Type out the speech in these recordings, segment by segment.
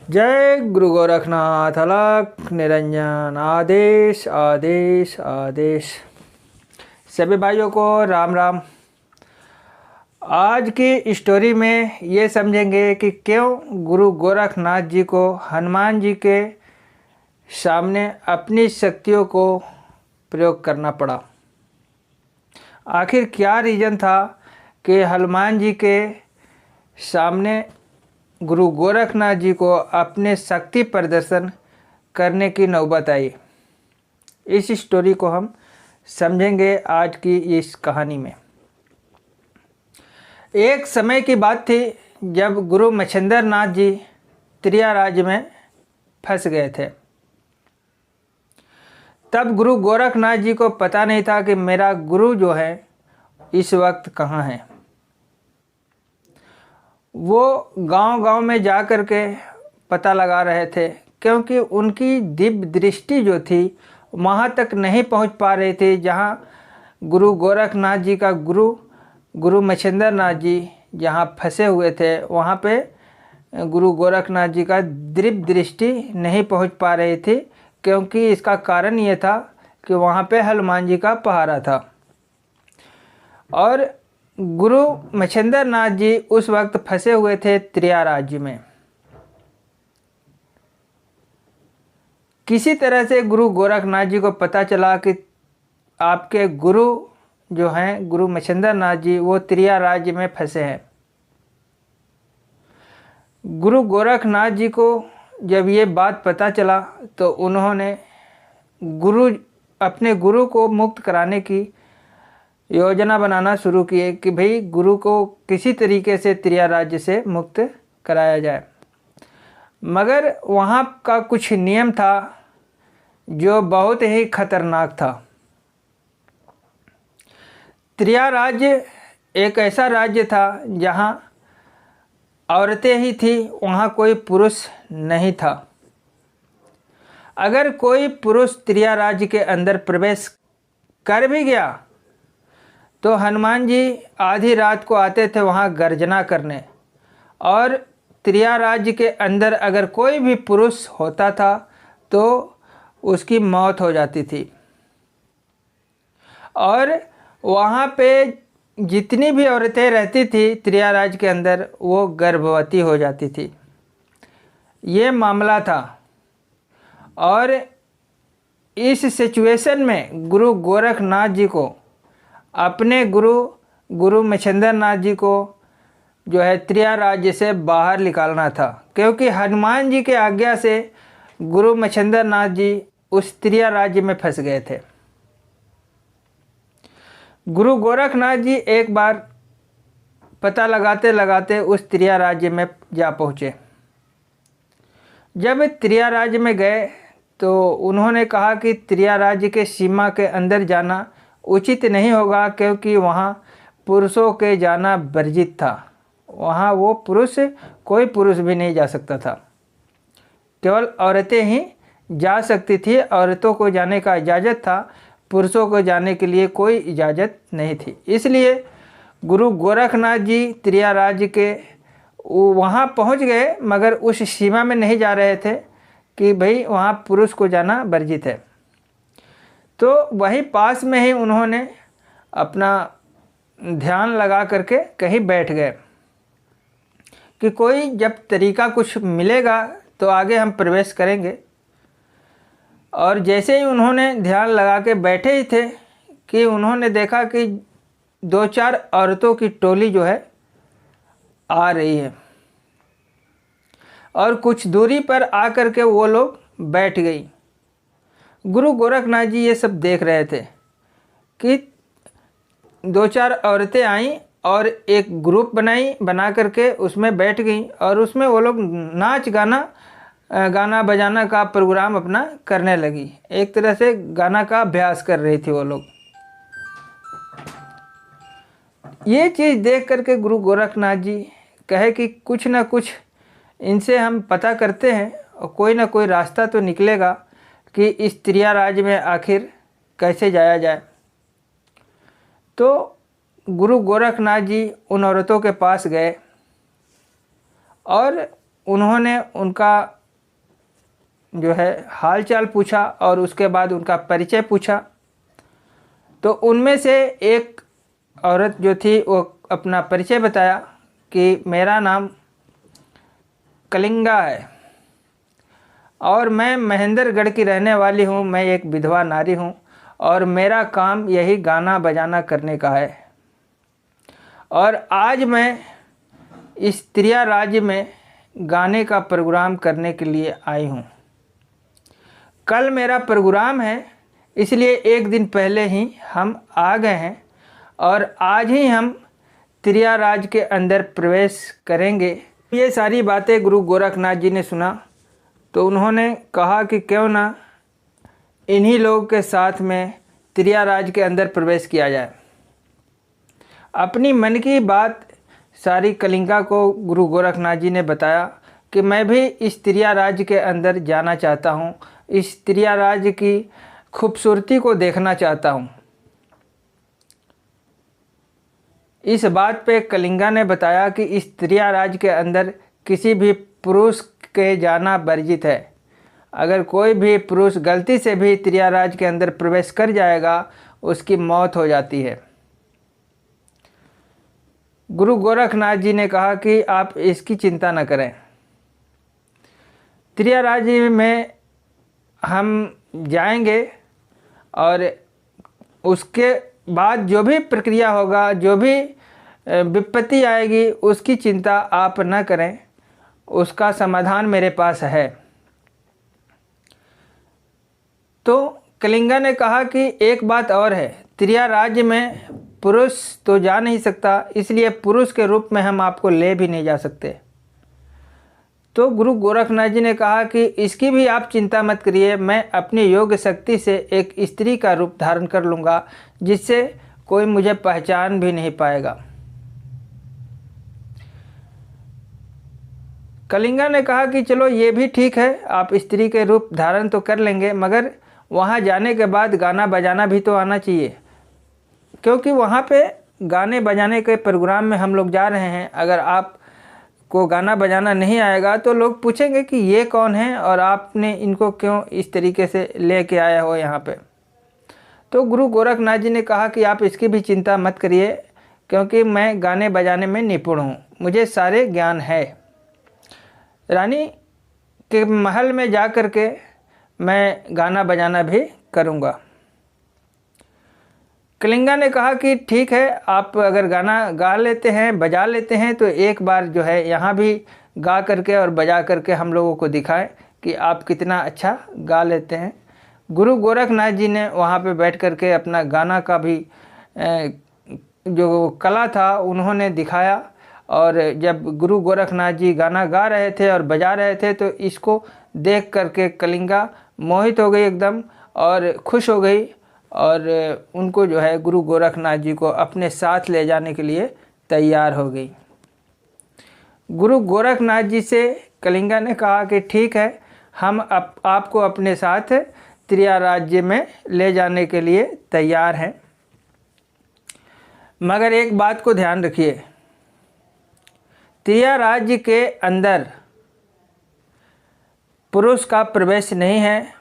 जय गुरु गोरखनाथ अलख निरंजन। आदेश आदेश आदेश। सभी भाइयों को राम राम। आज की स्टोरी में ये समझेंगे कि क्यों गुरु गोरखनाथ जी को हनुमान जी के सामने अपनी शक्तियों को प्रयोग करना पड़ा। आखिर क्या रीज़न था कि हनुमान जी के सामने गुरु गोरखनाथ जी को अपने शक्ति प्रदर्शन करने की नौबत आई। इस स्टोरी को हम समझेंगे आज की इस कहानी में। एक समय की बात थी जब गुरु मच्छिंद्र नाथ जी त्रिया राज्य में फंस गए थे। तब गुरु गोरखनाथ जी को पता नहीं था कि मेरा गुरु जो है इस वक्त कहाँ है। वो गांव-गांव में जा कर के पता लगा रहे थे, क्योंकि उनकी दिव्य दृष्टि जो थी वहाँ तक नहीं पहुँच पा रही थी जहाँ गुरु गोरखनाथ जी का गुरु मच्छिंद्र नाथ जी जहाँ फंसे हुए थे वहाँ पे गुरु गोरखनाथ जी का दिव्य दृष्टि नहीं पहुँच पा रही थी, क्योंकि इसका कारण ये था कि वहाँ पे हनुमान जी का पहरा था। और गुरु मच्छिंद्र नाथ जी उस वक्त फंसे हुए थे त्रिया राज्य में। किसी तरह से गुरु गोरखनाथ जी को पता चला कि आपके गुरु जो हैं गुरु मच्छिंद्र नाथ जी वो त्रिया राज्य में फंसे हैं। गुरु गोरखनाथ जी को जब ये बात पता चला तो उन्होंने अपने गुरु को मुक्त कराने की योजना बनाना शुरू किए कि भाई गुरु को किसी तरीके से त्रिया राज्य से मुक्त कराया जाए। मगर वहाँ का कुछ नियम था जो बहुत ही खतरनाक था। त्रिया राज्य एक ऐसा राज्य था जहाँ औरतें ही थी, वहाँ कोई पुरुष नहीं था। अगर कोई पुरुष त्रिया राज्य के अंदर प्रवेश कर भी गया तो हनुमान जी आधी रात को आते थे वहाँ गर्जना करने, और त्रिया राज्य के अंदर अगर कोई भी पुरुष होता था तो उसकी मौत हो जाती थी। और वहाँ पे जितनी भी औरतें रहती थी त्रिया राज्य के अंदर वो गर्भवती हो जाती थी। ये मामला था। और इस सिचुएशन में गुरु गोरखनाथ जी को अपने गुरु मच्छिंद्र नाथ जी को जो है त्रिया राज्य से बाहर निकालना था, क्योंकि हनुमान जी के आज्ञा से गुरु मच्छिंद्र नाथ जी उस त्रिया राज्य में फंस गए थे। गुरु गोरखनाथ जी एक बार पता लगाते लगाते उस त्रिया राज्य में जा पहुँचे। जब त्रिया राज्य में गए तो उन्होंने कहा कि त्रिया राज्य के सीमा के अंदर जाना उचित नहीं होगा, क्योंकि वहाँ पुरुषों के जाना वर्जित था। वहाँ वो कोई पुरुष भी नहीं जा सकता था, केवल औरतें ही जा सकती थी। औरतों को जाने का इजाज़त था, पुरुषों को जाने के लिए कोई इजाज़त नहीं थी। इसलिए गुरु गोरखनाथ जी त्रिया राज्य के वहाँ पहुँच गए, मगर उस सीमा में नहीं जा रहे थे कि भाई वहाँ पुरुष को जाना वर्जित है। तो वहीं पास में ही उन्होंने अपना ध्यान लगा करके कहीं बैठ गए कि कोई जब तरीका कुछ मिलेगा तो आगे हम प्रवेश करेंगे। और जैसे ही उन्होंने ध्यान लगा के बैठे ही थे कि उन्होंने देखा कि 2-4 औरतों की टोली जो है आ रही है, और कुछ दूरी पर आकर के वो लोग बैठ गई। गुरु गोरखनाथ जी ये सब देख रहे थे कि 2-4 औरतें आईं और एक ग्रुप बना करके उसमें बैठ गईं, और उसमें वो लोग नाच गाना बजाना का प्रोग्राम अपना करने लगी। एक तरह से गाना का अभ्यास कर रही थी वो लोग। ये चीज़ देख करके गुरु गोरखनाथ जी कहे कि कुछ ना कुछ इनसे हम पता करते हैं और कोई ना कोई रास्ता तो निकलेगा कि इस त्रिया राज्य में आखिर कैसे जाया जाए। तो गुरु गोरखनाथ जी उन औरतों के पास गए और उन्होंने उनका जो है हाल चाल पूछा और उसके बाद उनका परिचय पूछा। तो उनमें से एक औरत जो थी वो अपना परिचय बताया कि मेरा नाम कलिंगा है और मैं महेंद्रगढ़ की रहने वाली हूँ। मैं एक विधवा नारी हूँ और मेरा काम यही गाना बजाना करने का है। और आज मैं इस त्रिया राज्य में गाने का प्रोग्राम करने के लिए आई हूँ। कल मेरा प्रोग्राम है, इसलिए एक दिन पहले ही हम आ गए हैं और आज ही हम त्रिया राज्य के अंदर प्रवेश करेंगे। ये सारी बातें गुरु गोरखनाथ जी ने सुना तो उन्होंने कहा कि क्यों ना इन्हीं लोगों के साथ में त्रिया राज्य के अंदर प्रवेश किया जाए। अपनी मन की बात सारी कलिंगा को गुरु गोरखनाथ जी ने बताया कि मैं भी इस त्रिया राज्य के अंदर जाना चाहता हूँ, इस त्रिया राज्य की खूबसूरती को देखना चाहता हूँ। इस बात पे कलिंगा ने बताया कि इस त्रिया राज्य के अंदर किसी भी पुरुष के जाना वर्जित है। अगर कोई भी पुरुष गलती से भी त्रिया राज्य के अंदर प्रवेश कर जाएगा उसकी मौत हो जाती है। गुरु गोरखनाथ जी ने कहा कि आप इसकी चिंता न करें, त्रिया राज्य में हम जाएंगे और उसके बाद जो भी प्रक्रिया होगा, जो भी विपत्ति आएगी उसकी चिंता आप न करें, उसका समाधान मेरे पास है। तो कलिंगा ने कहा कि एक बात और है, त्रिया राज्य में पुरुष तो जा नहीं सकता, इसलिए पुरुष के रूप में हम आपको ले भी नहीं जा सकते। तो गुरु गोरखनाथ जी ने कहा कि इसकी भी आप चिंता मत करिए, मैं अपनी योग शक्ति से एक स्त्री का रूप धारण कर लूँगा जिससे कोई मुझे पहचान भी नहीं पाएगा। कलिंगा ने कहा कि चलो ये भी ठीक है, आप स्त्री के रूप धारण तो कर लेंगे, मगर वहाँ जाने के बाद गाना बजाना भी तो आना चाहिए, क्योंकि वहाँ पे गाने बजाने के प्रोग्राम में हम लोग जा रहे हैं। अगर आप को गाना बजाना नहीं आएगा तो लोग पूछेंगे कि ये कौन है और आपने इनको क्यों इस तरीके से लेके आया हो यहाँ पे। तो गुरु गोरखनाथ जी ने कहा कि आप इसकी भी चिंता मत करिए, क्योंकि मैं गाने बजाने में निपुण हूँ, मुझे सारे ज्ञान है। रानी के महल में जा कर के मैं गाना बजाना भी करूँगा। कलिंगा ने कहा कि ठीक है, आप अगर गाना गा लेते हैं, बजा लेते हैं, तो एक बार जो है यहाँ भी गा करके और बजा करके हम लोगों को दिखाएं कि आप कितना अच्छा गा लेते हैं। गुरु गोरखनाथ जी ने वहाँ पे बैठ करके अपना गाना का भी जो कला था उन्होंने दिखाया। और जब गुरु गोरखनाथ जी गाना गा रहे थे और बजा रहे थे तो इसको देख करके कलिंगा मोहित हो गई एकदम और खुश हो गई और उनको जो है गुरु गोरखनाथ जी को अपने साथ ले जाने के लिए तैयार हो गई। गुरु गोरखनाथ जी से कलिंगा ने कहा कि ठीक है, हम आपको अपने साथ त्रिया राज्य में ले जाने के लिए तैयार हैं, मगर एक बात को ध्यान रखिए, त्रिया राज्य के अंदर पुरुष का प्रवेश नहीं है,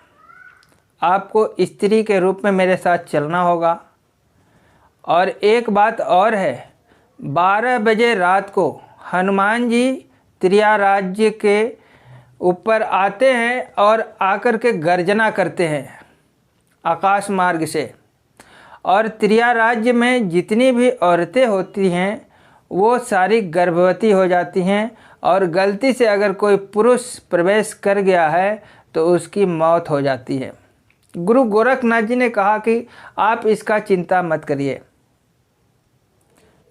आपको स्त्री के रूप में मेरे साथ चलना होगा। और एक बात और है, 12 बजे रात को हनुमान जी त्रिया राज्य के ऊपर आते हैं और आकर के गर्जना करते हैं आकाश मार्ग से, और त्रिया राज्य में जितनी भी औरतें होती हैं वो सारी गर्भवती हो जाती हैं, और गलती से अगर कोई पुरुष प्रवेश कर गया है तो उसकी मौत हो जाती है। गुरु गोरखनाथ जी ने कहा कि आप इसका चिंता मत करिए,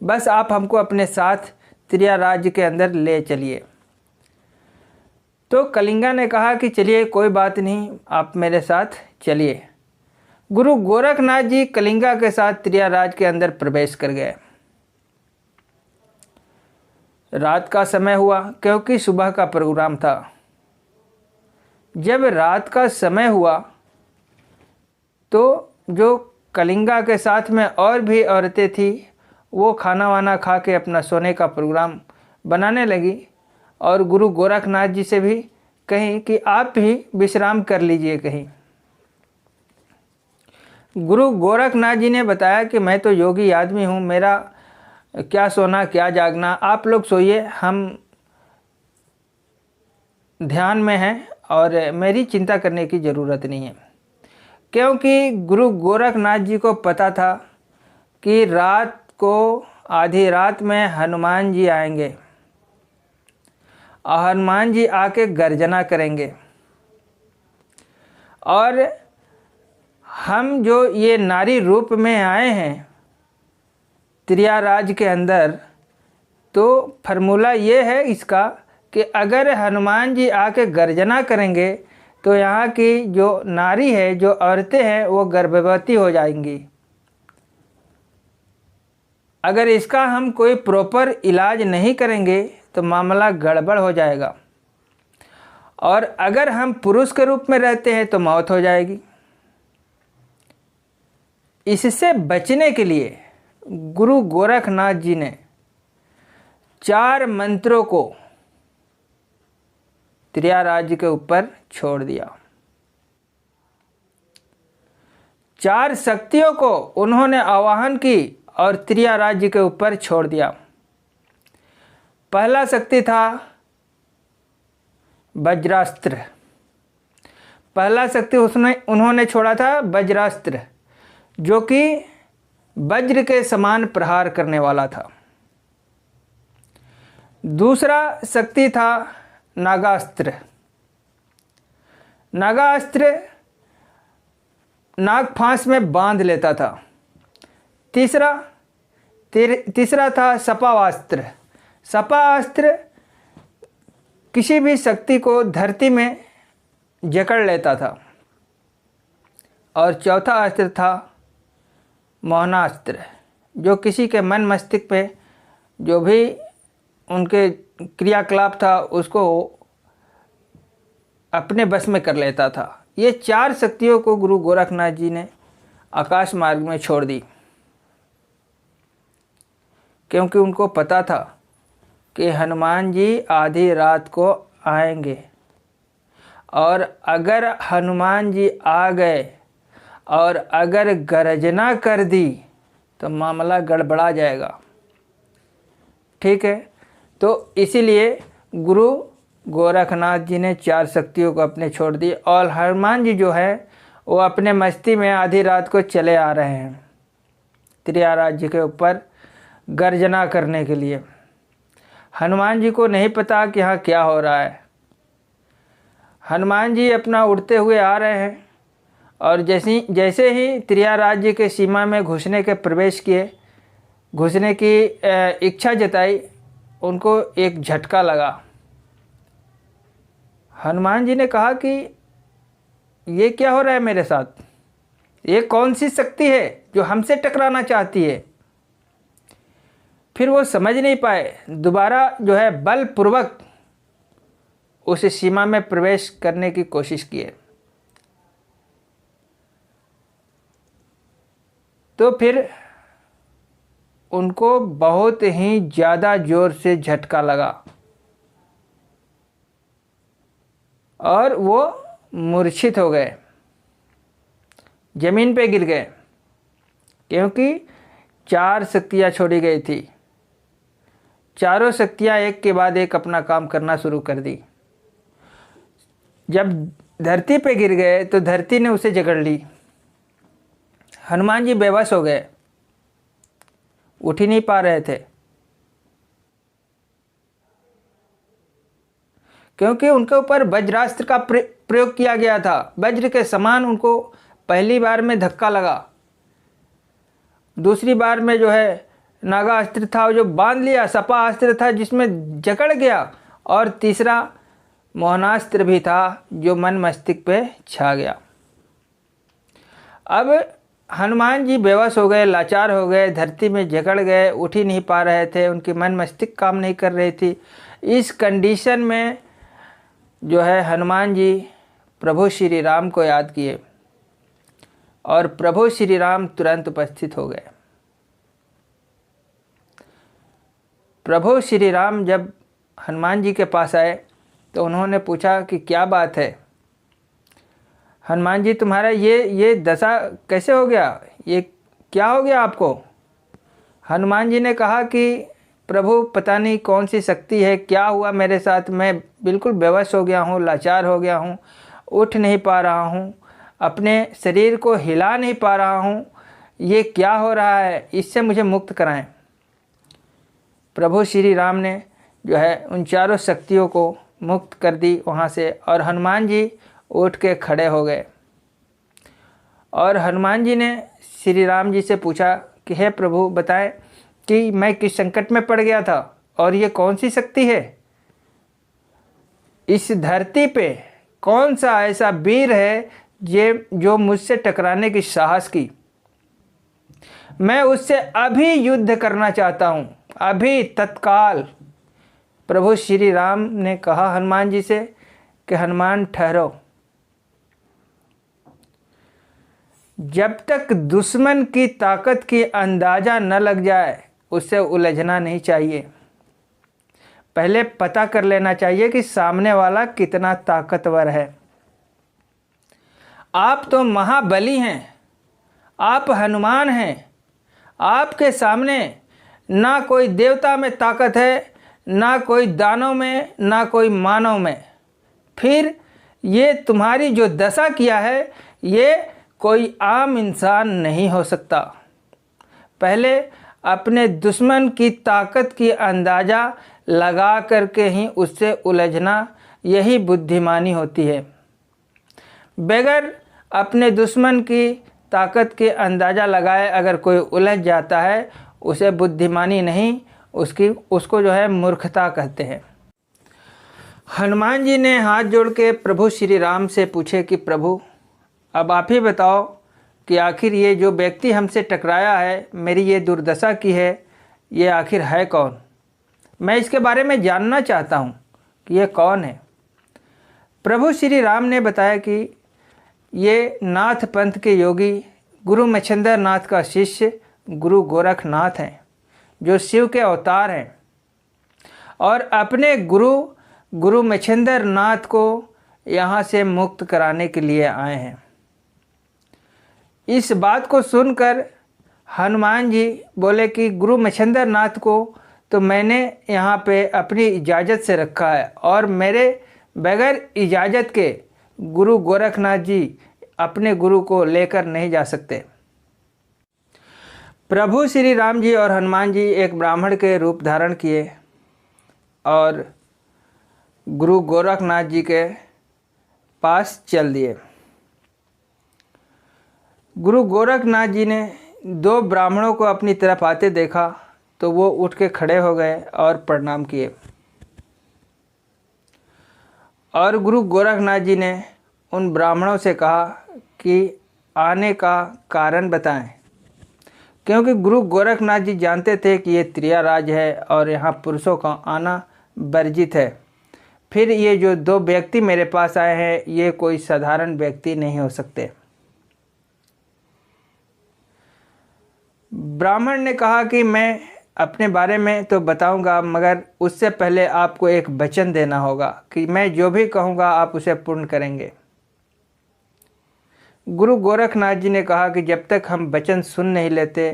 बस आप हमको अपने साथ त्रिया राज्य के अंदर ले चलिए। तो कलिंगा ने कहा कि चलिए कोई बात नहीं, आप मेरे साथ चलिए। गुरु गोरखनाथ जी कलिंगा के साथ त्रिया राज्य के अंदर प्रवेश कर गए। रात का समय हुआ, क्योंकि सुबह का प्रोग्राम था। जब रात का समय हुआ तो जो कलिंगा के साथ में और भी औरतें थी वो खाना वाना खा के अपना सोने का प्रोग्राम बनाने लगी, और गुरु गोरखनाथ जी से भी कहीं कि आप भी विश्राम कर लीजिए कहीं। गुरु गोरखनाथ जी ने बताया कि मैं तो योगी आदमी हूँ, मेरा क्या सोना क्या जागना, आप लोग सोइए, हम ध्यान में हैं और मेरी चिंता करने की ज़रूरत नहीं है। क्योंकि गुरु गोरखनाथ जी को पता था कि रात को आधी रात में हनुमान जी आएंगे और हनुमान जी आके गर्जना करेंगे, और हम जो ये नारी रूप में आए हैं त्रियाराज के अंदर, तो फार्मूला ये है इसका कि अगर हनुमान जी आके गर्जना करेंगे तो यहाँ की जो नारी है, जो औरतें हैं, वो गर्भवती हो जाएंगी। अगर इसका हम कोई प्रॉपर इलाज नहीं करेंगे तो मामला गड़बड़ हो जाएगा, और अगर हम पुरुष के रूप में रहते हैं तो मौत हो जाएगी। इससे बचने के लिए गुरु गोरखनाथ जी ने 4 मंत्रों को त्रियाराज के ऊपर छोड़ दिया। 4 शक्तियों को उन्होंने आवाहन की और त्रियाराज के ऊपर छोड़ दिया। पहला शक्ति था वज्रास्त्र। पहला शक्ति उन्होंने छोड़ा था वज्रास्त्र, जो कि वज्र के समान प्रहार करने वाला था। दूसरा शक्ति था नागास्त्र। नागास्त्र नाग फांस में बांध लेता था। तीसरा था सपावास्त्र। सपावास्त्र किसी भी शक्ति को धरती में जकड़ लेता था। और चौथा अस्त्र था मौनास्त्र, जो किसी के मन मस्तिष्क पे जो भी उनके क्रियाकलाप था उसको अपने बस में कर लेता था। ये 4 शक्तियों को गुरु गोरखनाथ जी ने आकाश मार्ग में छोड़ दी, क्योंकि उनको पता था कि हनुमान जी आधी रात को आएंगे, और अगर हनुमान जी आ गए और अगर गर्जना कर दी तो मामला गड़बड़ा जाएगा। ठीक है, तो इसीलिए गुरु गोरखनाथ जी ने 4 शक्तियों को अपने छोड़ दी, और हनुमान जी जो है वो अपने मस्ती में आधी रात को चले आ रहे हैं त्रियाराज जी के ऊपर गर्जना करने के लिए। हनुमान जी को नहीं पता कि यहाँ क्या हो रहा है। हनुमान जी अपना उड़ते हुए आ रहे हैं, और जैसे ही त्रियाराज के सीमा में घुसने की इच्छा जताई, उनको एक झटका लगा। हनुमान जी ने कहा कि ये क्या हो रहा है मेरे साथ, ये कौन सी शक्ति है जो हमसे टकराना चाहती है। फिर वो समझ नहीं पाए, दोबारा जो है बलपूर्वक उस सीमा में प्रवेश करने की कोशिश किए। तो फिर उनको बहुत ही ज़्यादा जोर से झटका लगा और वो मूर्छित हो गए, जमीन पे गिर गए, क्योंकि 4 शक्तियाँ छोड़ी गई थी। चारों शक्तियाँ एक के बाद एक अपना काम करना शुरू कर दी। जब धरती पे गिर गए तो धरती ने उसे जकड़ ली। हनुमान जी बेबस हो गए, उठ ही नहीं पा रहे थे, क्योंकि उनके ऊपर वज्रास्त्र का प्रयोग किया गया था। वज्र के समान उनको पहली बार में धक्का लगा, दूसरी बार में जो है नागास्त्र था जो बांध लिया, सपा अस्त्र था जिसमें जकड़ गया, और तीसरा मोहनास्त्र भी था जो मन मस्तिष्क पे छा गया। अब हनुमान जी बेबस हो गए, लाचार हो गए, धरती में जकड़ गए, उठ ही नहीं पा रहे थे, उनकी मन मस्तिष्क काम नहीं कर रही थी। इस कंडीशन में जो है हनुमान जी प्रभु श्री राम को याद किए, और प्रभु श्री राम तुरंत उपस्थित हो गए। प्रभु श्री राम जब हनुमान जी के पास आए तो उन्होंने पूछा कि क्या बात है हनुमान जी, तुम्हारा ये दशा कैसे हो गया, ये क्या हो गया आपको। हनुमान जी ने कहा कि प्रभु पता नहीं कौन सी शक्ति है, क्या हुआ मेरे साथ, मैं बिल्कुल बेवश हो गया हूँ, लाचार हो गया हूँ, उठ नहीं पा रहा हूँ, अपने शरीर को हिला नहीं पा रहा हूँ, ये क्या हो रहा है, इससे मुझे मुक्त कराएं। प्रभु श्री राम ने जो है उन चारों शक्तियों को मुक्त कर दी वहाँ से, और हनुमान जी उठ के खड़े हो गए। और हनुमान जी ने श्री राम जी से पूछा कि हे प्रभु बताएं कि मैं किस संकट में पड़ गया था और ये कौन सी शक्ति है, इस धरती पे कौन सा ऐसा वीर है जो मुझसे टकराने की साहस की, मैं उससे अभी युद्ध करना चाहता हूँ, अभी तत्काल। प्रभु श्री राम ने कहा हनुमान जी से कि हनुमान ठहरो, जब तक दुश्मन की ताकत की अंदाज़ा न लग जाए उससे उलझना नहीं चाहिए। पहले पता कर लेना चाहिए कि सामने वाला कितना ताकतवर है। आप तो महाबली हैं, आप हनुमान हैं, आपके सामने ना कोई देवता में ताकत है, ना कोई दानव में, ना कोई मानव में। फिर ये तुम्हारी जो दशा किया है ये कोई आम इंसान नहीं हो सकता। पहले अपने दुश्मन की ताकत की अंदाज़ा लगा करके ही उससे उलझना, यही बुद्धिमानी होती है। बगैर अपने दुश्मन की ताकत के अंदाज़ा लगाए अगर कोई उलझ जाता है उसे बुद्धिमानी नहीं, उसको जो है मूर्खता कहते हैं। हनुमान जी ने हाथ जोड़ के प्रभु श्री राम से पूछे कि प्रभु अब आप ही बताओ कि आखिर ये जो व्यक्ति हमसे टकराया है, मेरी ये दुर्दशा की है, ये आखिर है कौन, मैं इसके बारे में जानना चाहता हूँ कि ये कौन है। प्रभु श्री राम ने बताया कि ये नाथ पंथ के योगी गुरु मच्छिंद्र नाथ का शिष्य गुरु गोरखनाथ हैं, जो शिव के अवतार हैं, और अपने गुरु मच्छिंद्र नाथ को यहाँ से मुक्त कराने के लिए आए हैं। इस बात को सुनकर हनुमान जी बोले कि गुरु मच्छिंद्र नाथ को तो मैंने यहाँ पे अपनी इजाज़त से रखा है, और मेरे बगैर इजाज़त के गुरु गोरखनाथ जी अपने गुरु को लेकर नहीं जा सकते। प्रभु श्री राम जी और हनुमान जी एक ब्राह्मण के रूप धारण किए और गुरु गोरखनाथ जी के पास चल दिए। गुरु गोरखनाथ जी ने दो ब्राह्मणों को अपनी तरफ आते देखा तो वो उठ के खड़े हो गए और प्रणाम किए, और गुरु गोरखनाथ जी ने उन ब्राह्मणों से कहा कि आने का कारण बताएं, क्योंकि गुरु गोरखनाथ जी जानते थे कि ये त्रियाराज है और यहाँ पुरुषों का आना वर्जित है। फिर ये जो दो व्यक्ति मेरे पास आए हैं ये कोई साधारण व्यक्ति नहीं हो सकते। ब्राह्मण ने कहा कि मैं अपने बारे में तो बताऊंगा, मगर उससे पहले आपको एक वचन देना होगा कि मैं जो भी कहूँगा आप उसे पूर्ण करेंगे। गुरु गोरखनाथ जी ने कहा कि जब तक हम वचन सुन नहीं लेते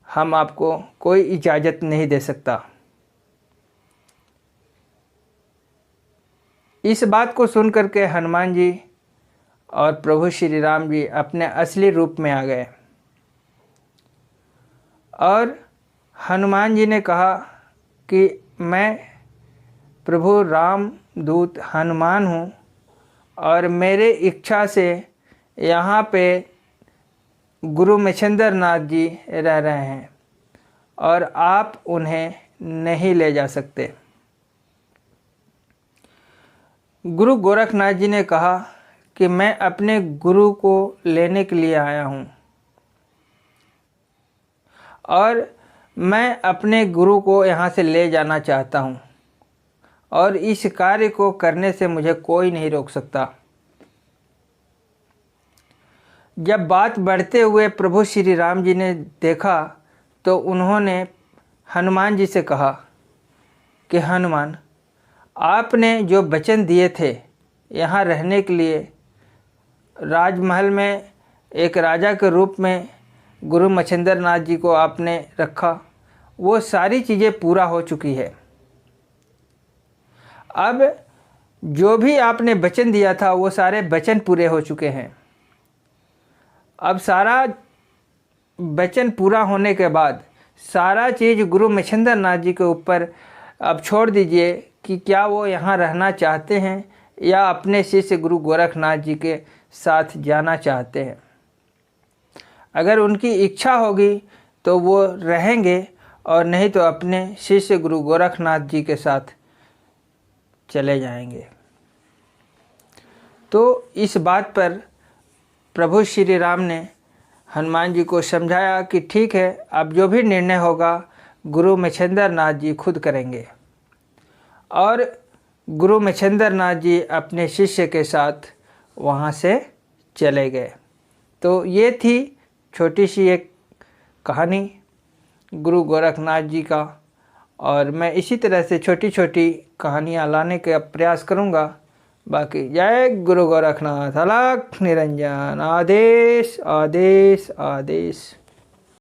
हम आपको कोई इजाज़त नहीं दे सकता। इस बात को सुन करके हनुमान जी और प्रभु श्री राम जी अपने असली रूप में आ गए, और हनुमान जी ने कहा कि मैं प्रभु राम दूत हनुमान हूँ और मेरे इच्छा से यहाँ पे गुरु मच्छिंद्र नाथ जी रह रहे हैं और आप उन्हें नहीं ले जा सकते। गुरु गोरखनाथ जी ने कहा कि मैं अपने गुरु को लेने के लिए आया हूँ और मैं अपने गुरु को यहाँ से ले जाना चाहता हूँ, और इस कार्य को करने से मुझे कोई नहीं रोक सकता। जब बात बढ़ते हुए प्रभु श्री राम जी ने देखा तो उन्होंने हनुमान जी से कहा कि हनुमान, आपने जो वचन दिए थे यहाँ रहने के लिए, राजमहल में एक राजा के रूप में गुरु मच्छिंद्र नाथ जी को आपने रखा, वो सारी चीज़ें पूरा हो चुकी है। अब जो भी आपने वचन दिया था वो सारे वचन पूरे हो चुके हैं। अब सारा वचन पूरा होने के बाद सारा चीज़ गुरु मच्छिंद्र नाथ जी के ऊपर अब छोड़ दीजिए कि क्या वो यहाँ रहना चाहते हैं या अपने शिष्य गुरु गोरखनाथ जी के साथ जाना चाहते हैं। अगर उनकी इच्छा होगी तो वो रहेंगे और नहीं तो अपने शिष्य गुरु गोरखनाथ जी के साथ चले जाएंगे। तो इस बात पर प्रभु श्री राम ने हनुमान जी को समझाया कि ठीक है, अब जो भी निर्णय होगा गुरु मच्छिंद्र नाथ जी खुद करेंगे। और गुरु मच्छिंद्र नाथ जी अपने शिष्य के साथ वहाँ से चले गए। तो ये थी छोटी सी एक कहानी गुरु गोरखनाथ जी का, और मैं इसी तरह से छोटी छोटी कहानियाँ लाने का प्रयास करूँगा। बाकी जय गुरु गोरखनाथ, अलख निरंजन, आदेश आदेश आदेश।